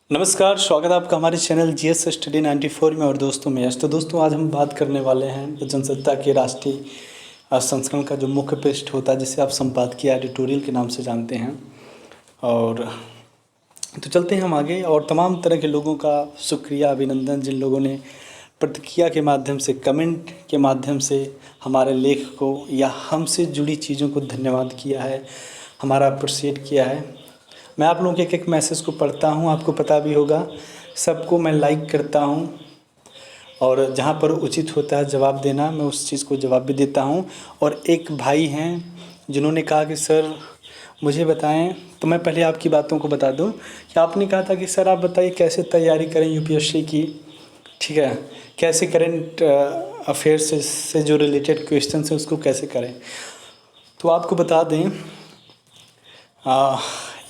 नमस्कार, स्वागत है आपका हमारे चैनल जीएस स्टडी 94 में और दोस्तों में। तो दोस्तों आज हम बात करने वाले हैं जनसत्ता के राष्ट्रीय संस्करण का जो मुख्य पृष्ठ होता है, जिसे आप संपादकीय एडिटोरियल के नाम से जानते हैं। और तो चलते हैं हम आगे। और तमाम तरह के लोगों का शुक्रिया, अभिनंदन, जिन लोगों ने प्रतिक्रिया के माध्यम से, कमेंट के माध्यम से हमारे लेख को या हमसे जुड़ी चीज़ों को धन्यवाद किया है, हमारा अप्रिशिएट किया है। मैं आप लोगों के एक एक मैसेज को पढ़ता हूँ, आपको पता भी होगा, सबको मैं लाइक करता हूँ और जहाँ पर उचित होता है जवाब देना, मैं उस चीज़ को जवाब भी देता हूँ। और एक भाई हैं जिन्होंने कहा कि सर मुझे बताएं, तो मैं पहले आपकी बातों को बता दूं कि आपने कहा था कि सर आप बताइए कैसे तैयारी करें यूपीएससी की, ठीक है, कैसे करेंट अफेयर्स से जो रिलेटेड क्वेश्चन है उसको कैसे करें। तो आपको बता दें,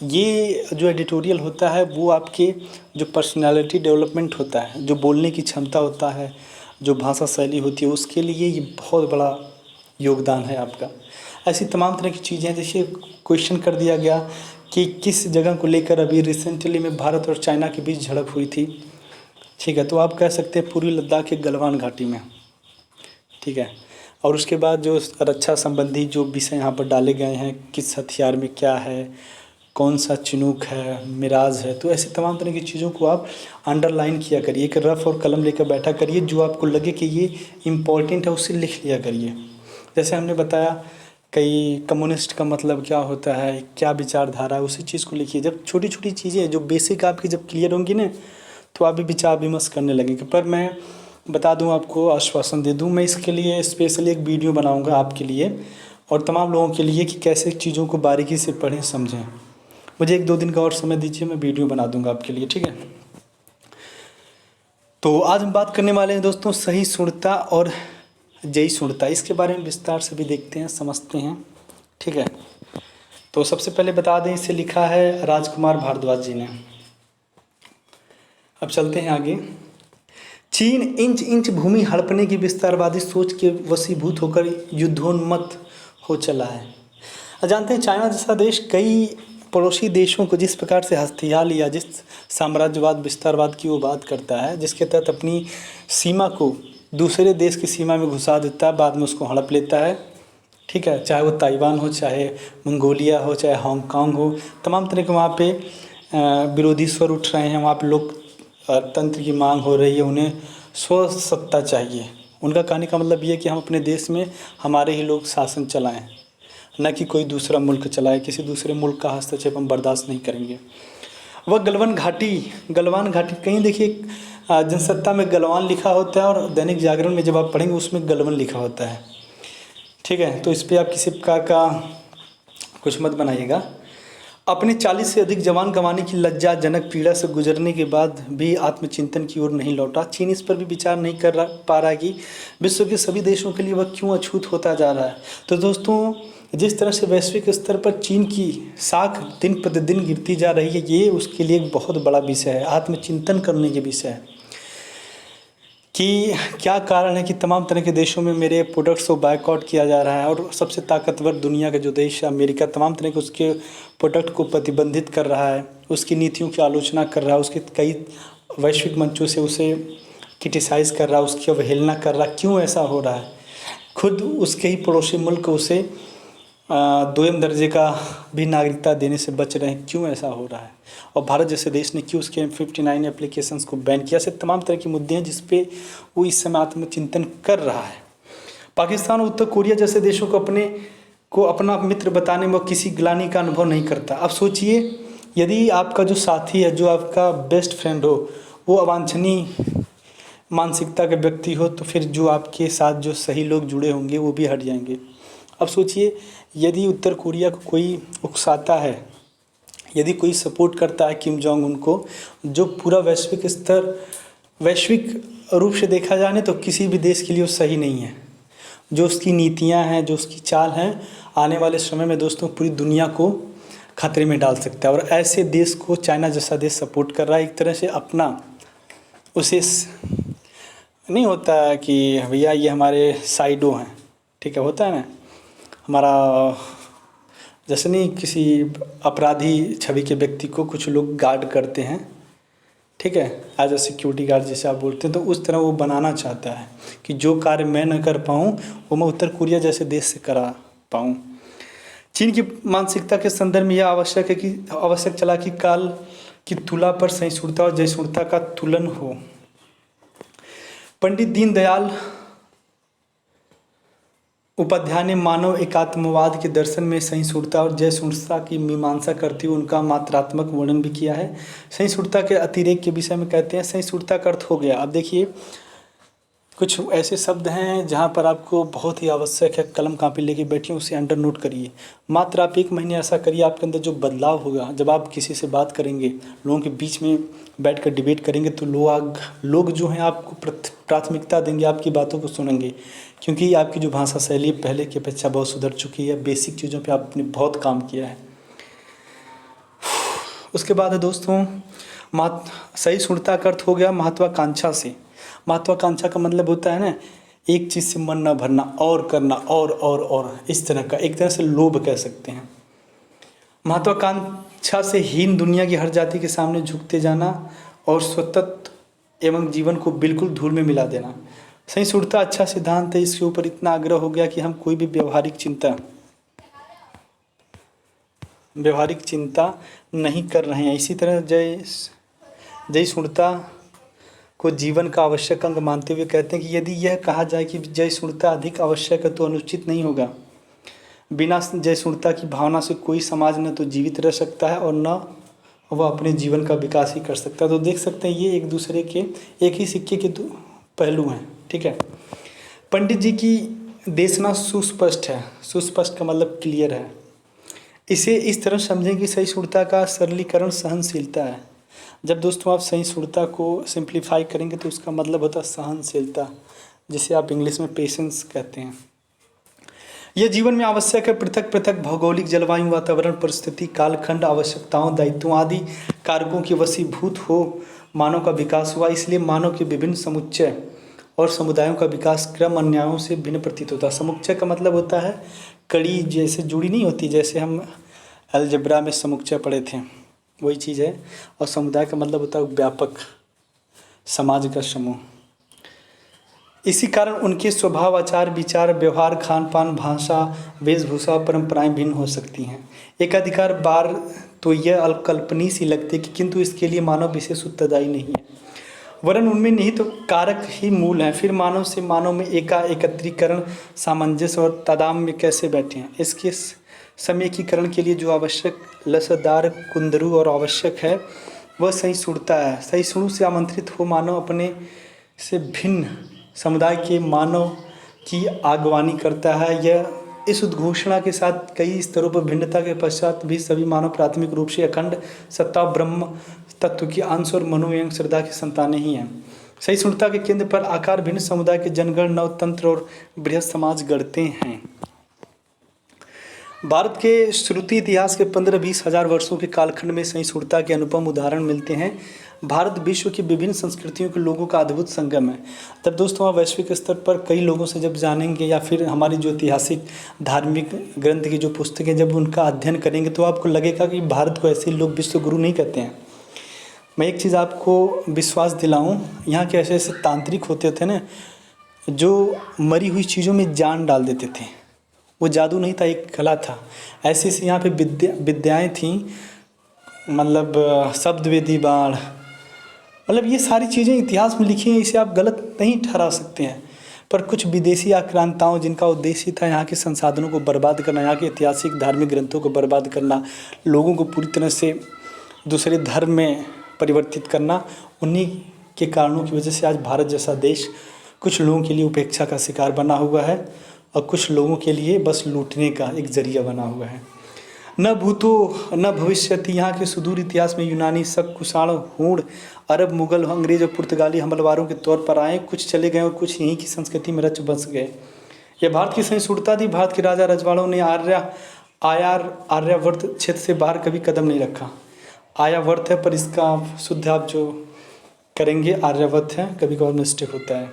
ये जो एडिटोरियल होता है वो आपके जो पर्सनालिटी डेवलपमेंट होता है, जो बोलने की क्षमता होता है, जो भाषा शैली होती है, उसके लिए ये बहुत बड़ा योगदान है आपका। ऐसी तमाम तरह की चीज़ें हैं, जैसे क्वेश्चन कर दिया गया कि किस जगह को लेकर अभी रिसेंटली में भारत और चाइना के बीच झड़प हुई थी, ठीक है, तो आप कह सकते हैं पूर्वी लद्दाख के गलवान घाटी में, ठीक है। और उसके बाद जो रक्षा संबंधी जो विषय यहाँ पर डाले गए हैं, किस हथियार में क्या है, कौन सा चिनूक है, मिराज है, तो ऐसे तमाम तरह की चीज़ों को आप अंडरलाइन किया करिए। एक रफ़ और कलम लेकर बैठा करिए, जो आपको लगे कि ये इम्पोर्टेंट है उसे लिख लिया करिए। जैसे हमने बताया कई कम्युनिस्ट का मतलब क्या होता है, क्या विचारधारा है, उसी चीज़ को लिखिए। जब छोटी छोटी चीज़ें जो बेसिक आपकी जब क्लियर होंगी ना, तो आप भी विचार विमर्श करने लगेंगे। पर मैं बता दूं, आपको आश्वासन दे दूं, मैं इसके लिए स्पेशली एक वीडियो बनाऊंगा आपके लिए और तमाम लोगों के लिए कि कैसे चीज़ों को बारीकी से पढ़ें, समझें। मुझे 1-2 दिन का और समय दीजिए, मैं वीडियो बना दूंगा आपके लिए, ठीक है। तो आज हम बात करने वाले हैं दोस्तों सहिष्णुता और जयिष्णुता, इसके बारे में विस्तार से भी देखते हैं, समझते हैं, ठीक है। तो सबसे पहले बता दें, इसे लिखा है राजकुमार भारद्वाज जी ने। अब चलते हैं आगे। चीन इंच इंच भूमि हड़पने की विस्तारवादी सोच के वशीभूत होकर युद्धोन्मत्त हो चला है। जानते हैं चाइना जैसा देश कई पड़ोसी देशों को जिस प्रकार से हथियार या जिस साम्राज्यवाद विस्तारवाद की वो बात करता है, जिसके तहत अपनी सीमा को दूसरे देश की सीमा में घुसा देता है, बाद में उसको हड़प लेता है, ठीक है। चाहे वो ताइवान हो, चाहे मंगोलिया हो, चाहे हांगकांग हो, तमाम तरह के वहाँ पे विरोधी स्वर उठ रहे हैं। वहाँ पे लोग तंत्र की मांग हो रही है, उन्हें स्व सत्ता चाहिए। उनका कहने का मतलब ये है कि हम अपने देश में हमारे ही लोग शासन चलाएं, न कि कोई दूसरा मुल्क चलाए। किसी दूसरे मुल्क का हस्तक्षेप हम बर्दाश्त नहीं करेंगे। वह गलवान घाटी कहीं देखिए जनसत्ता में गलवान लिखा होता है और दैनिक जागरण में जब आप पढ़ेंगे उसमें गलवन लिखा होता है, ठीक है। तो इस पर आप किसी प्रकार का कुछ मत बनाइएगा। अपने 40 से अधिक जवान गंवाने की लज्जाजनक पीड़ा से गुजरने के बाद भी आत्मचिंतन की ओर नहीं लौटा। चीन इस पर भी विचार नहीं कर पा रहा कि विश्व के सभी देशों के लिए वह क्यों अछूत होता जा रहा है। तो दोस्तों, जिस तरह से वैश्विक स्तर पर चीन की साख दिन प्रतिदिन गिरती जा रही है, ये उसके लिए एक बहुत बड़ा विषय है, आत्मचिंतन करने के विषय है कि क्या कारण है कि तमाम तरह के देशों में मेरे प्रोडक्ट्स को बायकॉट किया जा रहा है। और सबसे ताकतवर दुनिया का जो देश है अमेरिका, तमाम तरह के उसके प्रोडक्ट को प्रतिबंधित कर रहा है, उसकी नीतियों की आलोचना कर रहा है, उसके कई वैश्विक मंचों से उसे क्रिटिसाइज़ कर रहा है, उसकी अवहेलना कर रहा है। क्यों ऐसा हो रहा है? खुद उसके ही पड़ोसी मुल्क उसे दोयम दर्जे का भी नागरिकता देने से बच रहे हैं। क्यों ऐसा हो रहा है? और भारत जैसे देश ने क्यों उसके 59 एप्लीकेशंस को बैन किया? से तमाम तरह के मुद्दे हैं जिस पे वो इस समय आत्मचिंतन कर रहा है। पाकिस्तान और उत्तर कोरिया जैसे देशों को अपना मित्र बताने में किसी ग्लानि का अनुभव नहीं करता। अब सोचिए, यदि आपका जो साथी है, जो आपका बेस्ट फ्रेंड हो, वो अवांछनीय मानसिकता के व्यक्ति हो, तो फिर जो आपके साथ जो सही लोग जुड़े होंगे वो भी हट जाएंगे। अब सोचिए, यदि उत्तर कोरिया को कोई उकसाता है, यदि कोई सपोर्ट करता है किम जोंग उन को, जो पूरा वैश्विक रूप से देखा जाए तो किसी भी देश के लिए वो सही नहीं है। जो उसकी नीतियां हैं, जो उसकी चाल हैं, आने वाले समय में दोस्तों पूरी दुनिया को खतरे में डाल सकता है। और ऐसे देश को चाइना जैसा देश सपोर्ट कर रहा है, एक तरह से अपना, उसे नहीं होता है कि भैया ये हमारे साइडो हैं, ठीक है, होता है ना हमारा, जैसे नहीं किसी अपराधी छवि के व्यक्ति को कुछ लोग गार्ड करते हैं, ठीक है, एज अ सिक्योरिटी गार्ड जैसे आप बोलते हैं, तो उस तरह वो बनाना चाहता है कि जो कार्य मैं न कर पाऊँ वो मैं उत्तर कोरिया जैसे देश से करा पाऊँ। चीन की मानसिकता के संदर्भ में यह आवश्यक चला कि काल की तुला पर सहिष्णुता और जयशुणता का तुलन हो। पंडित दीनदयाल उपाध्याय ने मानव एकात्मवाद के दर्शन में सहिष्णुता और जयशुणता की मीमांसा करते हुए उनका मात्रात्मक वर्णन भी किया है। सहिष्णुता के अतिरेक के विषय में कहते हैं सहिष्णुता का अर्थ हो गया। अब देखिए कुछ ऐसे शब्द हैं जहाँ पर आपको बहुत ही आवश्यक है, कलम कापी लेके बैठिए, उसे अंडर नोट करिए। मात्र आप 1 महीने ऐसा करिए, आपके अंदर जो बदलाव होगा, जब आप किसी से बात करेंगे, लोगों के बीच में बैठकर डिबेट करेंगे, तो लोग जो हैं आपको प्राथमिकता देंगे, आपकी बातों को सुनेंगे, क्योंकि आपकी जो भाषा शैली पहले की अपेक्षा बहुत सुधर चुकी है। बेसिक चीज़ों पर आपने बहुत काम किया है। उसके बाद है दोस्तों, सहिष्णुता का अर्थ हो गया महत्वाकांक्षा से। महत्वाकांक्षा का मतलब होता है ना, एक चीज़ से मन न भरना, और करना, और इस तरह का, एक तरह से लोभ कह सकते हैं। महत्वाकांक्षा से हीन दुनिया की हर जाति के सामने झुकते जाना और स्वतंत्र एवं जीवन को बिल्कुल धूल में मिला देना। सहिष्णुता अच्छा सिद्धांत है, इसके ऊपर इतना आग्रह हो गया कि हम कोई भी व्यवहारिक चिंता नहीं कर रहे हैं। इसी तरह जयशुणता को जीवन का आवश्यक अंग मानते हुए कहते हैं कि यदि यह कहा जाए कि जयशुणता अधिक आवश्यक है तो अनुचित नहीं होगा। बिना जयशुणता की भावना से कोई समाज न तो जीवित रह सकता है और न वह अपने जीवन का विकास ही कर सकता है। तो देख सकते हैं ये एक दूसरे के, एक ही सिक्के के दो पहलू हैं। ठीक है, पंडित जी की देशना सुस्पष्ट है। सुस्पष्ट का मतलब क्लियर है। इसे इस तरह समझें कि सहिष्णुता का सरलीकरण सहनशीलता है। जब दोस्तों आप सहिष्णुता को सिंप्लीफाई करेंगे तो उसका मतलब होता है सहनशीलता, जिसे आप इंग्लिश में पेशेंस कहते हैं। यह जीवन में आवश्यक है। पृथक पृथक भौगोलिक, जलवायु, वातावरण, परिस्थिति, कालखंड, आवश्यकताओं, दायित्वों आदि कारकों की वशीभूत हो मानव का विकास हुआ। इसलिए मानव के विभिन्न समुच्चय और समुदायों का विकास क्रम अन्यायों से भिन्न प्रतीत होता है। समुच्चय का मतलब होता है कड़ी जैसे जुड़ी नहीं होती, जैसे हम अलजेब्रा में समुच्चय पढ़े थे, वही चीज़ है। और समुदाय का मतलब होता है व्यापक समाज का समूह। इसी कारण उनके स्वभाव, आचार, विचार, व्यवहार, खान पान, भाषा, वेशभूषा, परंपराएं भिन्न हो सकती हैं। एकाधिकार बार तो यह अल्पकल्पनीय सी लगती है कि किंतु इसके लिए मानव विशेष उत्तरदायी नहीं है, वरन उनमें निहित तो कारक ही मूल हैं। फिर मानव से मानव में एकत्रीकरण, सामंजस्य और तादात्म्य कैसे बैठे हैं। इसके समेकीकरण के लिए जो आवश्यक लसदार कुंदरू और आवश्यक है वह सहिष्णुता है। सहिष्णु से आमंत्रित हो मानव अपने से भिन्न समुदाय के मानव की आगवानी करता है। यह इस उद्घोषणा के साथ कई स्तरों पर भिन्नता के पश्चात भी सभी मानव प्राथमिक रूप से अखंड सत्ता ब्रह्म तत्व की अंश और मनो एवं श्रद्धा की संतानें ही हैं। सहिष्णुता के केंद्र पर आकार भिन्न समुदाय के जनगण, नवतंत्र और बृहद समाज गढ़ते हैं। भारत के श्रुति इतिहास के 15-20 हजार वर्षों के कालखंड में सहिष्णुता के अनुपम उदाहरण मिलते हैं। भारत विश्व की विभिन्न संस्कृतियों के लोगों का अद्भुत संगम है। तब दोस्तों आप वैश्विक स्तर पर कई लोगों से जब जानेंगे या फिर हमारी जो ऐतिहासिक धार्मिक ग्रंथ की जो पुस्तकें जब उनका अध्ययन करेंगे तो आपको लगेगा कि भारत को ऐसे लोग विश्व गुरु नहीं कहते हैं। मैं एक चीज़ आपको विश्वास दिलाऊं, यहाँ के ऐसे ऐसे तांत्रिक होते थे ना जो मरी हुई चीज़ों में जान डाल देते थे। वो जादू नहीं था, एक कला था। ऐसी ऐसी यहाँ पे विद्याएँ थीं, मतलब शब्द वेदी बाण, मतलब ये सारी चीज़ें इतिहास में लिखी हैं, इसे आप गलत नहीं ठहरा सकते हैं। पर कुछ विदेशी आक्रांताओं जिनका उद्देश्य था यहाँ के संसाधनों को बर्बाद करना, यहाँ के ऐतिहासिक धार्मिक ग्रंथों को बर्बाद करना, लोगों को पूरी तरह से दूसरे धर्म में परिवर्तित करना, उन्हीं के कारणों की वजह से आज भारत जैसा देश कुछ लोगों के लिए उपेक्षा का शिकार बना हुआ है और कुछ लोगों के लिए बस लूटने का एक जरिया बना हुआ है। न भूतो न भविष्यति, यहाँ के सुदूर इतिहास में यूनानी, शक, कुषाण, हूण, अरब, मुगल, अंग्रेज और पुर्तगाली हमलवारों के तौर पर आए, कुछ चले गए और कुछ यहीं की संस्कृति में रच बस गए। यह भारत की सहिष्णुता थी। भारत के राजा रजवाड़ों ने आर्यावर्त क्षेत्र से बाहर कभी कदम नहीं रखा। आर्यावर्त है पर इसका शुद्ध आप जो करेंगे आर्यावर्त है, कभी कभार मिस्टेक होता है।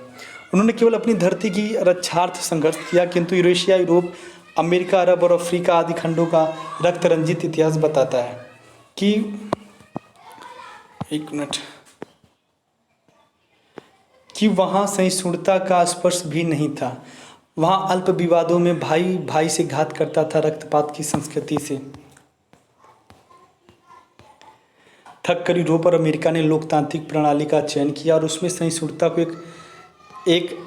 उन्होंने केवल अपनी धरती की रक्षार्थ संघर्ष किया, किंतु यूरेशिया, यूरोप, अमेरिका, अरब और अफ्रीका आदि खंडों का रक्त रंजित इतिहास बताता है कि एक मिनट कि वहाँ सहिष्णुता का स्पर्श भी नहीं था। वहाँ अल्प विवादों में भाई भाई से घात करता था, रक्तपात की संस्कृति से थक कर यूरोप और अमेरिका ने लोकतांत्रिक प्रणाली का चयन किया और उसमें सहिष्णुता को एक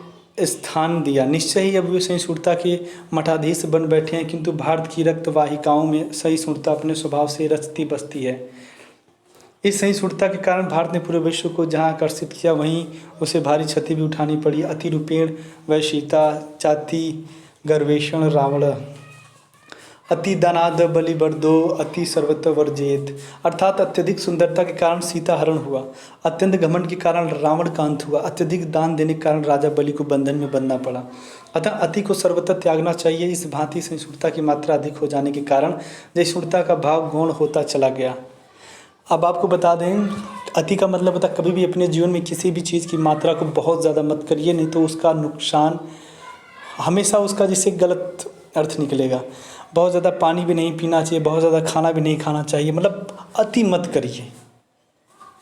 स्थान दिया। निश्चय ही अब वे सहिष्णुता के मठाधीश बन बैठे हैं, किंतु भारत की रक्तवाहिकाओं में सहिष्णुता अपने स्वभाव से रचती बसती है। इस सहिष्णुता के कारण भारत ने पूरे विश्व को जहां आकर्षित किया, वहीं उसे भारी क्षति भी उठानी पड़ी। अति रूपेण वैश्यता, जाति गर्वेषण रावण, अति दानाद बलिवर्दो अति सर्वत्र वर्जेत, अर्थात अत्यधिक सुंदरता के कारण सीता हरण हुआ, अत्यंत घमंड के कारण रावण का अंत हुआ, अत्यधिक दान देने के कारण राजा बलि को बंधन में बंधना पड़ा। अतः अति को सर्वत्र त्यागना चाहिए। इस भांति सहिष्णुता की मात्रा अधिक हो जाने के कारण सहिष्णुता का भाव गौण होता चला गया। अब आपको बता दें, अति का मतलब होता है कभी भी अपने जीवन में किसी भी चीज़ की मात्रा को बहुत ज़्यादा मत करिए, नहीं तो उसका नुकसान हमेशा उसका जिससे गलत अर्थ निकलेगा। बहुत ज़्यादा पानी भी नहीं पीना चाहिए, बहुत ज़्यादा खाना भी नहीं खाना चाहिए, मतलब अति मत करिए,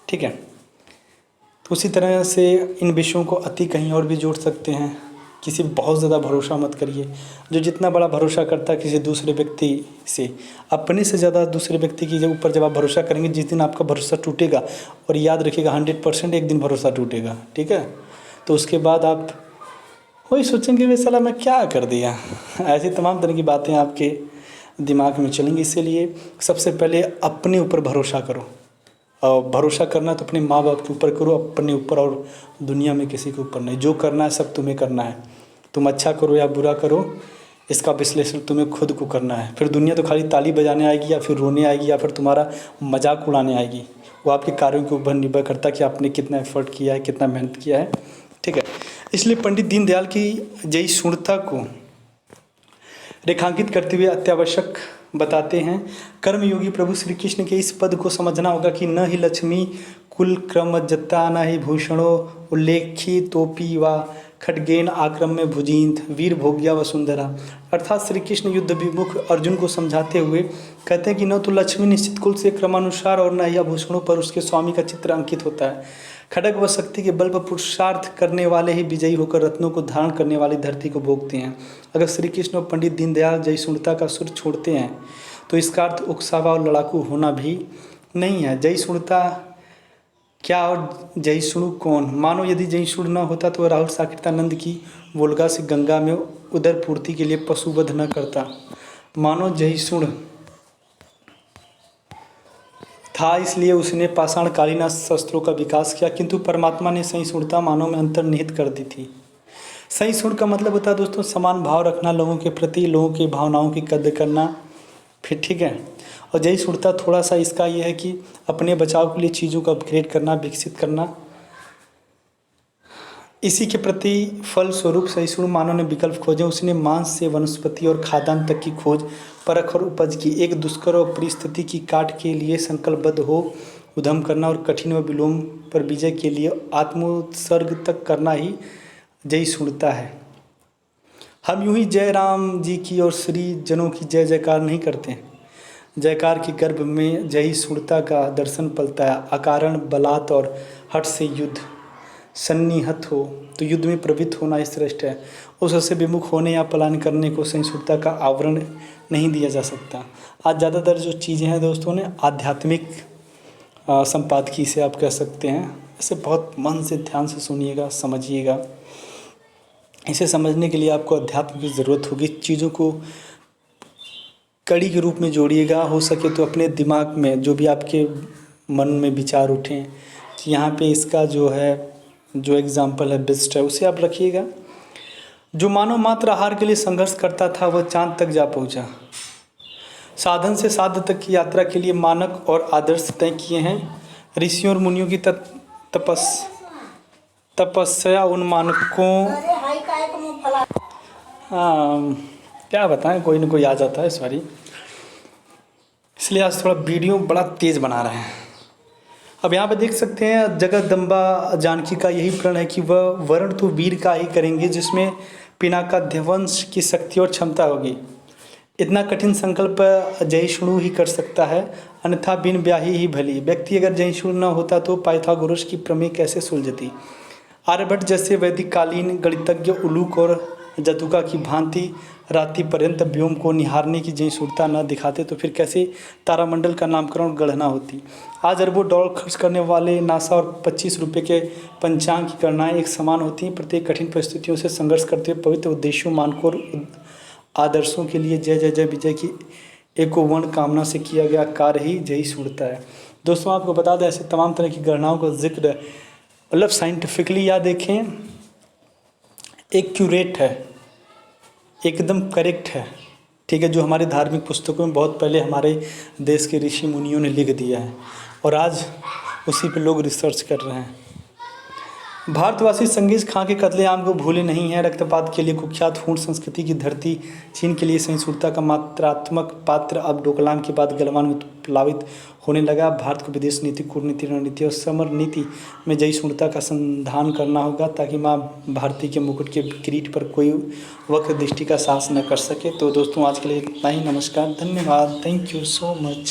ठीक है। तो उसी तरह से इन विषयों को अति कहीं और भी जोड़ सकते हैं। किसी बहुत ज़्यादा भरोसा मत करिए। जो जितना बड़ा भरोसा करता है किसी दूसरे व्यक्ति से, अपने से ज़्यादा दूसरे व्यक्ति के ऊपर जब आप भरोसा करेंगे, जिस दिन आपका भरोसा टूटेगा, और याद रखिएगा 100% एक दिन भरोसा टूटेगा, ठीक है। तो उसके बाद आप वही सोचेंगे वे साला मैं क्या कर दिया। ऐसी तमाम तरह की बातें आपके दिमाग में चलेंगी। इसीलिए सबसे पहले अपने ऊपर भरोसा करो, और भरोसा करना तो अपने माँ बाप के ऊपर करो, अपने ऊपर, और दुनिया में किसी के ऊपर नहीं। जो करना है सब तुम्हें करना है। तुम अच्छा करो या बुरा करो, इसका विश्लेषण तुम्हें खुद को करना है। फिर दुनिया तो खाली ताली बजाने आएगी, या फिर रोने आएगी, या फिर तुम्हारा मजाक उड़ाने आएगी। वो आपके कार्यों के ऊपर निर्भर करता है कि आपने कितना एफर्ट किया है, कितना मेहनत किया है, ठीक है। इसलिए पंडित दीनदयाल की सहिष्णुता को रेखांकित करते हुए अत्यावश्यक बताते हैं। कर्मयोगी प्रभु श्री कृष्ण के इस पद को समझना होगा कि न ही लक्ष्मी कुल क्रम जत्ता, न ही भूषणो उल्लेखी तोपी व खड्गेन आक्रम में भुजींत वीर भोग्या वसुंधरा। अर्थात श्री कृष्ण युद्ध विमुख अर्जुन को समझाते हुए कहते हैं कि न तो लक्ष्मी निश्चित कुल से क्रमानुसार, और न ही आभूषणों पर उसके स्वामी का चित्र अंकित होता है। खड्ग व शक्ति के बल पर पुरुषार्थ करने वाले ही विजयी होकर रत्नों को धारण करने वाली धरती को भोगते हैं। अगर श्री कृष्ण और पंडित दीनदयाल सहिष्णुता का सुर छोड़ते हैं तो इसका अर्थ उकसावा और लड़ाकू होना भी नहीं है। सहिष्णुता क्या और सहिष्णु कौन? मानो यदि सहिष्णु न होता तो राहुल साकेतानंद की वोल्गा से गंगा में उदर पूर्ति के लिए पशुवध न करता। मानो सहिष्णु था इसलिए उसने पाषाणकालीन शस्त्रों का विकास किया, किंतु परमात्मा ने सहिष्णुता मानव में अंतर्निहित कर दी थी। सहिष्णु का मतलब होता है दोस्तों समान भाव रखना लोगों के प्रति, लोगों की भावनाओं की कद्र करना, फिर ठीक है। और सहिष्णुता थोड़ा सा इसका यह है कि अपने बचाव के लिए चीज़ों को अपग्रेड करना, विकसित करना। इसी के प्रति फल स्वरूप सहिष्णु मानव ने विकल्प खोजे। उसने मांस से वनस्पति और खाद्यान्न तक की खोज, परख और उपज की। एक दुष्कर और परिस्थिति की काट के लिए संकल्पबद्ध हो उद्यम करना, और कठिन व विलोम पर विजय के लिए आत्मोत्सर्ग तक करना ही सहिष्णुता है। हम यूं ही जय राम जी की और श्री जनों की जय जयकार नहीं करते हैं। जयकार के गर्भ में सहिष्णुता का दर्शन पलता है। अकारण बलात् और हठ से युद्ध सन्निहत हो तो युद्ध में प्रवृत्त होना ही श्रेष्ठ है। उससे विमुख होने या पलायन करने को सहिष्णुता का आवरण नहीं दिया जा सकता। आज ज़्यादातर जो चीज़ें हैं दोस्तों ने आध्यात्मिक संपादकी से आप कह सकते हैं। इसे बहुत मन से ध्यान से सुनिएगा, समझिएगा। इसे समझने के लिए आपको अध्यात्म की ज़रूरत होगी। चीज़ों को कड़ी के रूप में जोड़िएगा। हो सके तो अपने दिमाग में जो भी आपके मन में विचार उठें कि यहाँ पे इसका जो एग्जाम्पल है बेस्ट है, उसे आप रखिएगा। जो मानव मात्र आहार के लिए संघर्ष करता था वह चांद तक जा पहुंचा। साधन से साध्य तक की यात्रा के लिए मानक और आदर्श तय किए हैं। ऋषियों और मुनियों की तपस्या उन मानकों क्या बताएं, कोई ना कोई आ जाता है, सॉरी। इसलिए आज थोड़ा वीडियो बड़ा तेज़ बना रहे हैं। अब यहाँ पे देख सकते हैं जगदम्बा जानकी का यही प्रण है कि वह वर्ण तो वीर का ही करेंगे जिसमें पिनाकाध्यवंश की शक्ति और क्षमता होगी। इतना कठिन संकल्प सहिष्णु ही कर सकता है, अन्यथा बिन ब्याही ही भली। व्यक्ति अगर सहिष्णु न होता तो पाइथागोरस की प्रमेय कैसे सुलझती। आर्यभट्ट जैसे वैदिक कालीन गणितज्ञ उलूक और जतुका की भांति रात्रि पर्यंत व्योम को निहारने की जयसूरता न दिखाते तो फिर कैसे तारामंडल का नामकरण और गणना होती। आज अरबों डॉलर खर्च करने वाले नासा और 25 रुपये के पंचांग की गणनाएं एक समान होती हैं। प्रत्येक कठिन परिस्थितियों से संघर्ष करते हुए पवित्र उद्देश्यों मानकों और आदर्शों के लिए जय जय जय विजय की एकोवन कामना से किया गया कार्य ही जयसूरता है। दोस्तों आपको बता दें ऐसे तमाम तरह की गणनाओं का जिक्र मतलब साइंटिफिकली या देखें एक्यूरेट है, एकदम करेक्ट है, ठीक है, जो हमारे धार्मिक पुस्तकों में बहुत पहले हमारे देश के ऋषि मुनियों ने लिख दिया है और आज उसी पे लोग रिसर्च कर रहे हैं। भारतवासी चंगेज़ खां के कत्लेआम को भूले नहीं हैं। रक्तपात के लिए कुख्यात हूण संस्कृति की धरती चीन के लिए सहिष्णुता का मात्रात्मक पात्र अब डोकलाम के बाद गलवान में प्लावित होने लगा। भारत को विदेश नीति, कूटनीति, रणनीति और समर नीति में सहिष्णुता का संधान करना होगा ताकि माँ भारती के मुकुट के किरीट पर कोई वक्र दृष्टि का साहस न कर सके। तो दोस्तों आज के लिए इतना ही। नमस्कार, धन्यवाद, थैंक यू सो मच।